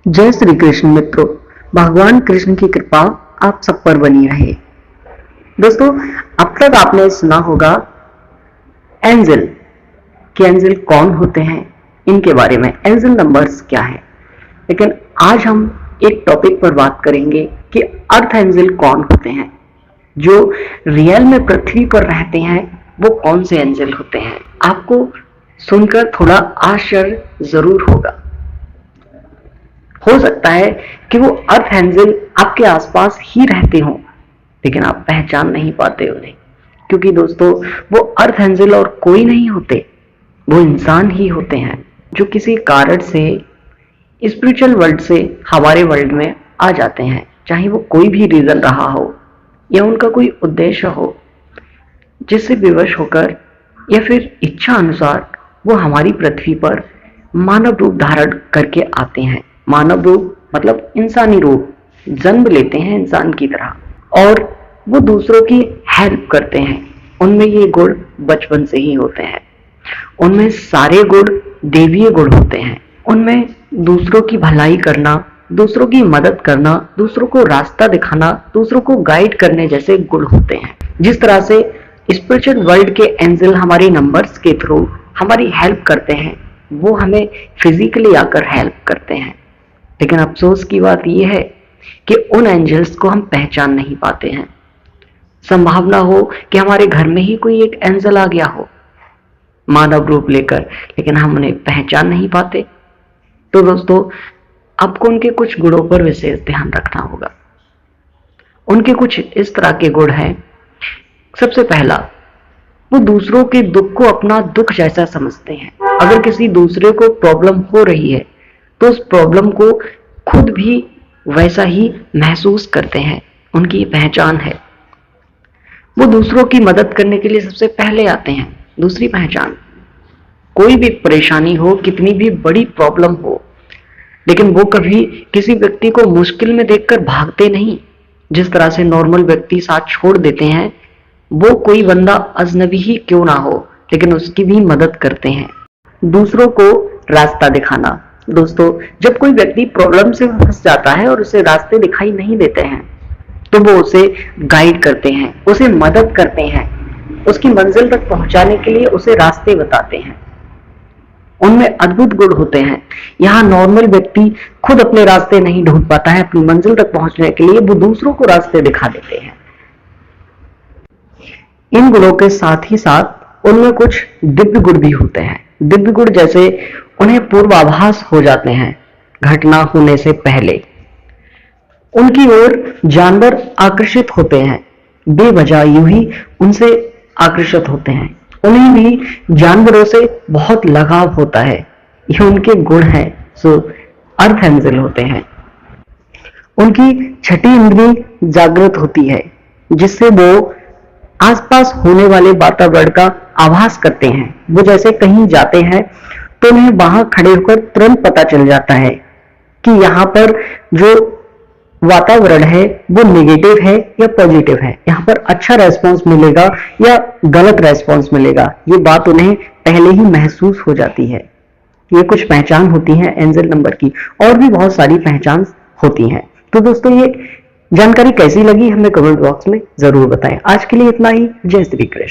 जय श्री कृष्ण मित्रों। भगवान कृष्ण की कृपा आप सब पर बनी रहे। दोस्तों, अब तक आपने सुना होगा एंजल कि एंजल कौन होते हैं, इनके बारे में एंजल नंबर्स क्या है। लेकिन आज हम एक टॉपिक पर बात करेंगे कि अर्थ एंजल कौन होते हैं, जो रियल में पृथ्वी पर रहते हैं। वो कौन से एंजल होते हैं, आपको सुनकर थोड़ा आश्चर्य जरूर होगा। हो सकता है कि वो अर्थ एंजल आपके आसपास ही रहते हों, लेकिन आप पहचान नहीं पाते उन्हें, क्योंकि दोस्तों वो अर्थ एंजल और कोई नहीं होते, वो इंसान ही होते हैं जो किसी कारण से स्पिरिचुअल वर्ल्ड से हमारे वर्ल्ड में आ जाते हैं। चाहे वो कोई भी रीजन रहा हो या उनका कोई उद्देश्य हो, जिससे विवश होकर या फिर इच्छा अनुसार वो हमारी पृथ्वी पर मानव रूप धारण करके आते हैं। मानव रूप मतलब इंसानी रूप, जन्म लेते हैं इंसान की तरह और वो दूसरों की हेल्प करते हैं। उनमें ये गुण बचपन से ही होते हैं। उनमें सारे गुण देवीय गुण होते हैं। उनमें दूसरों की भलाई करना, दूसरों की मदद करना, दूसरों को रास्ता दिखाना, दूसरों को गाइड करने जैसे गुण होते हैं। जिस तरह से स्पिरिचुअल वर्ल्ड के एंजल हमारे नंबर्स के थ्रू हमारी हेल्प करते हैं, वो हमें फिजिकली आकर हेल्प करते हैं। लेकिन अफसोस की बात यह है कि उन एंजल्स को हम पहचान नहीं पाते हैं। संभावना हो कि हमारे घर में ही कोई एक एंजल आ गया हो मानव रूप लेकर, लेकिन हम उन्हें पहचान नहीं पाते। तो दोस्तों, आपको उनके कुछ गुणों पर विशेष ध्यान रखना होगा। उनके कुछ इस तरह के गुण हैं। सबसे पहला, वो दूसरों के दुख को अपना दुख जैसा समझते हैं। अगर किसी दूसरे को प्रॉब्लम हो रही है तो उस प्रॉब्लम को खुद भी वैसा ही महसूस करते हैं। उनकी ये पहचान है। वो दूसरों की मदद करने के लिए सबसे पहले आते हैं। दूसरी पहचान, कोई भी परेशानी हो, कितनी भी बड़ी प्रॉब्लम हो, लेकिन वो कभी किसी व्यक्ति को मुश्किल में देखकर भागते नहीं। जिस तरह से नॉर्मल व्यक्ति साथ छोड़ देते हैं, वो कोई बंदा अजनबी ही क्यों ना हो, लेकिन उसकी भी मदद करते हैं। दूसरों को रास्ता दिखाना। दोस्तों, जब कोई व्यक्ति प्रॉब्लम से फंस जाता है और उसे रास्ते दिखाई नहीं देते हैं, तो वो उसे गाइड करते हैं, उसे मदद करते हैं, उसकी मंजिल तक पहुंचाने के लिए उसे रास्ते बताते हैं। उनमें अद्भुत गुण होते हैं। यहाँ नॉर्मल व्यक्ति खुद अपने रास्ते नहीं ढूंढ पाता है। अपनी मंजिल तक पहुंचने के लिए वो दूसरों को रास्ते दिखा देते हैं। इन गुणों के साथ ही साथ उनमें कुछ दिव्य गुण भी होते हैं। दिव्य गुण जैसे उन्हें पूर्वाभास हो जाते हैं घटना होने से पहले। उनकी ओर जानवर आकर्षित होते हैं, बेवजह यूं ही उनसे आकर्षित होते हैं। उन्हें भी जानवरों से बहुत लगाव होता है। ये उनके गुण हैं जो अर्थ एंजल होते हैं। उनकी छठी इंद्रिय जागृत होती है, जिससे वो आसपास होने वाले वातावरण का आभास करते हैं। वो जैसे कहीं जाते हैं तो उन्हें वहां खड़े होकर तुरंत पता चल जाता है कि यहाँ पर जो वातावरण है वो नेगेटिव है या पॉजिटिव है, यहाँ पर अच्छा रेस्पॉन्स मिलेगा या गलत रेस्पॉन्स मिलेगा। ये बात उन्हें पहले ही महसूस हो जाती है। ये कुछ पहचान होती है एंजल नंबर की। और भी बहुत सारी पहचान होती हैं। तो दोस्तों, ये जानकारी कैसी लगी हमें कमेंट बॉक्स में जरूर बताएं। आज के लिए इतना ही। जय श्री कृष्ण।